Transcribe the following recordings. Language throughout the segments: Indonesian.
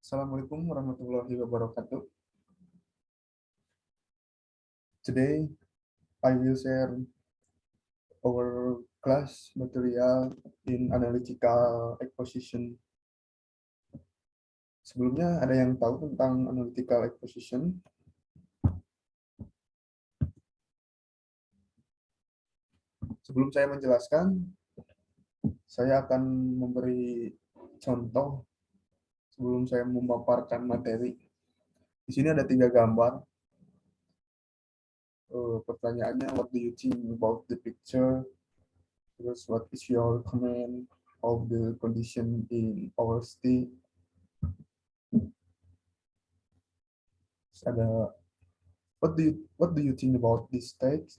Assalamualaikum warahmatullahi wabarakatuh. Today, I will share our class material in analytical exposition. Sebelumnya, ada yang tahu tentang analytical exposition? Sebelum saya menjelaskan, saya akan memberi contoh sebelum saya memaparkan materi. Di sini ada 3 gambar. Pertanyaannya, what do you think about the picture? Terus, what is your comment of the condition in our state? Terus ada, what do you think about this text?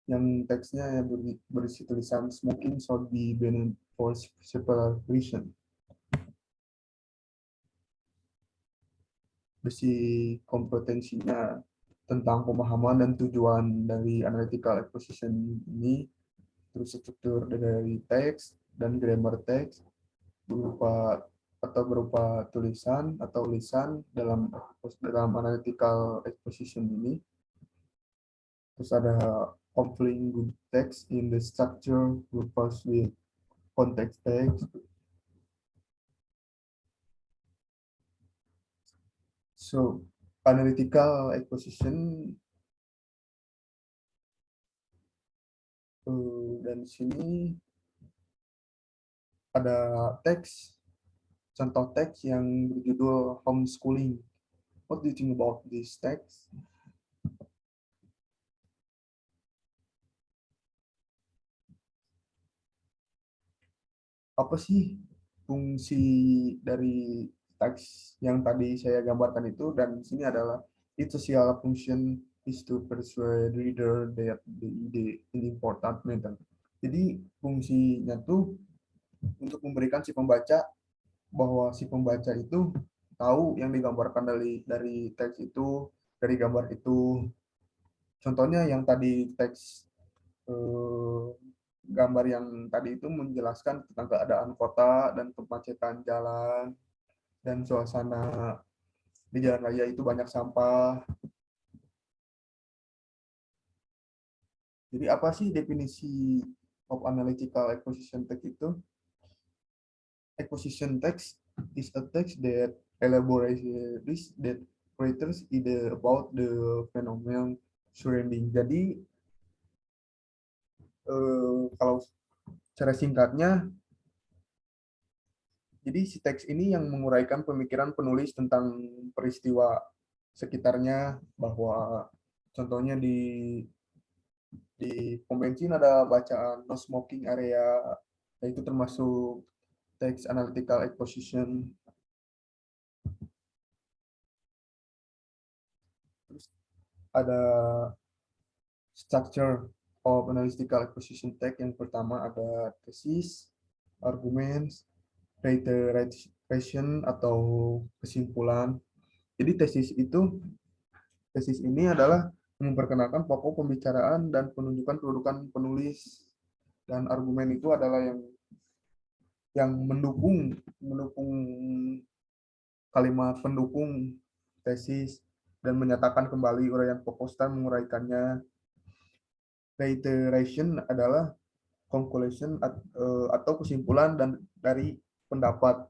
Yang teksnya yang berisi tulisan smoking should be banned for several reason. Berisi kompetensinya tentang pemahaman dan tujuan dari analytical exposition ini, terus struktur dari teks dan grammar teks berupa tulisan atau lisan dalam analytical exposition ini. Terus ada conflicting good text in the structure refers with context text. So, analytical exposition dan di sini ada teks, contoh teks yang berjudul homeschooling. What do you think about this text? Apa sih fungsi dari teks yang tadi saya gambarkan itu? Dan di sini adalah its social function is to persuade reader that the idea is important matter. Jadi fungsinya tuh untuk memberikan si pembaca bahwa si pembaca itu tahu yang digambarkan dari teks itu, dari gambar itu. Contohnya yang tadi teks eh, gambar yang tadi itu menjelaskan tentang keadaan kota dan kemacetan jalan dan suasana di jalan raya itu banyak sampah. Jadi apa sih definisi of analytical exposition text itu? Exposition text is a text that elaborates that writers either about the phenomenon surrounding. Jadi kalau secara singkatnya, jadi si teks ini yang menguraikan pemikiran penulis tentang peristiwa sekitarnya, bahwa contohnya di pom bensin ada bacaan no smoking area, yaitu termasuk teks analytical exposition. Terus ada structure of analytical exposition text. Yang pertama ada tesis, arguments, reiteration atau kesimpulan. Jadi tesis ini adalah memperkenalkan pokok pembicaraan dan penunjukan kedudukan penulis, dan argumen itu adalah yang mendukung kalimat pendukung tesis dan menyatakan kembali uraian pokok dan menguraikannya. Reiteration adalah conclusion atau kesimpulan dan dari pendapat.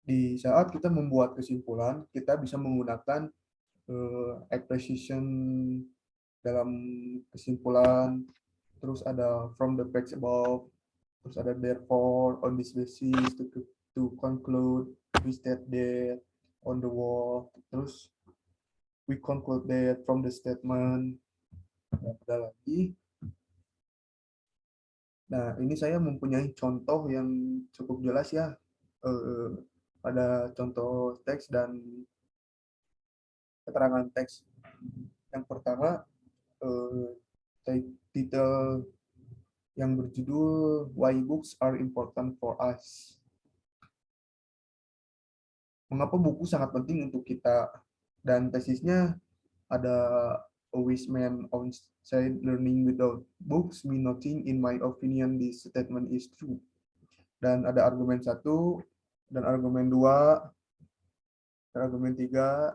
Di saat kita membuat kesimpulan, kita bisa menggunakan expression dalam kesimpulan, terus ada from the facts above, terus ada therefore, on this basis, to conclude, we state that, on the wall, terus we conclude that from the statement. Dan ada lagi. Nah, ini saya mempunyai contoh yang cukup jelas ya. Ada contoh teks dan keterangan teks. Yang pertama, title yang berjudul Why Books Are Important for Us. Mengapa buku sangat penting untuk kita? Dan tesisnya ada a wise man once said, learning without books mean nothing. In my opinion, this statement is true. Dan ada argumen 1, dan argumen 2, dan argumen 3,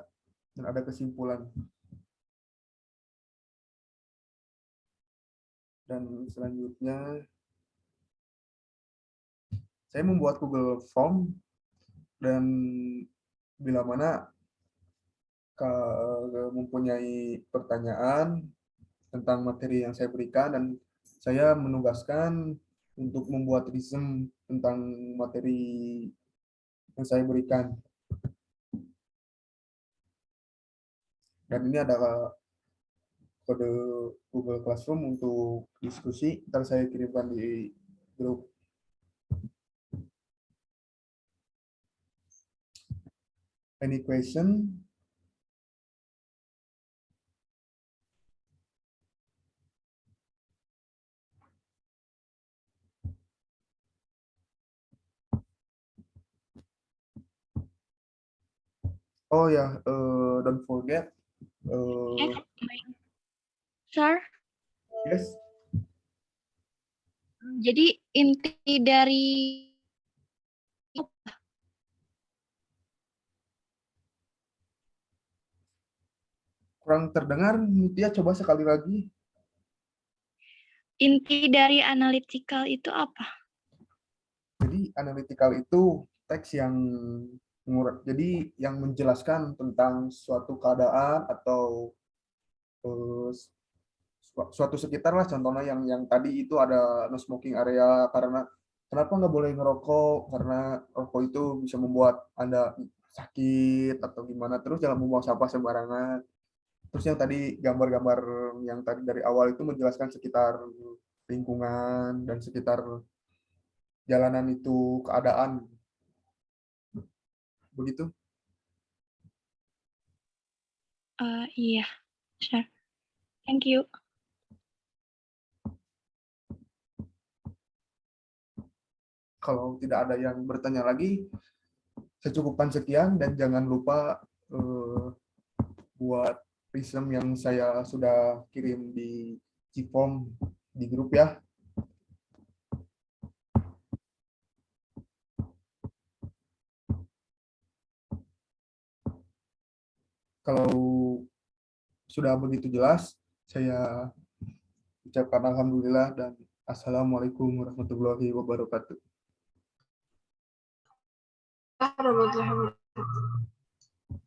dan ada kesimpulan. Dan selanjutnya, saya membuat Google Form, dan bila mana mempunyai pertanyaan tentang materi yang saya berikan, dan saya menugaskan untuk membuat resume tentang materi yang saya berikan. Dan ini adalah kode Google Classroom untuk diskusi. Ntar saya kirimkan di grup. Any question? Oh ya, don't forget. Sir, Yes. jadi inti dari Kurang terdengar, Mutia, coba sekali lagi. inti dari analytical itu apa? Jadi analytical itu teks yang jadi yang menjelaskan tentang suatu keadaan atau suatu sekitar lah, contohnya yang tadi itu ada no smoking area, karena kenapa nggak boleh ngerokok, karena rokok itu bisa membuat Anda sakit atau gimana, terus jangan membuang sampah sembarangan. Terus yang tadi gambar-gambar yang tadi dari awal itu menjelaskan sekitar lingkungan dan sekitar jalanan itu keadaan. Begitu. Iya, sure. Thank you. Kalau tidak ada yang bertanya lagi, secukupkan sekian, dan jangan lupa buat resume yang saya sudah kirim di Cipom di grup ya. Kalau sudah begitu jelas, saya ucapkan alhamdulillah dan assalamualaikum warahmatullahi wabarakatuh. Warahmatullahi wabarakatuh.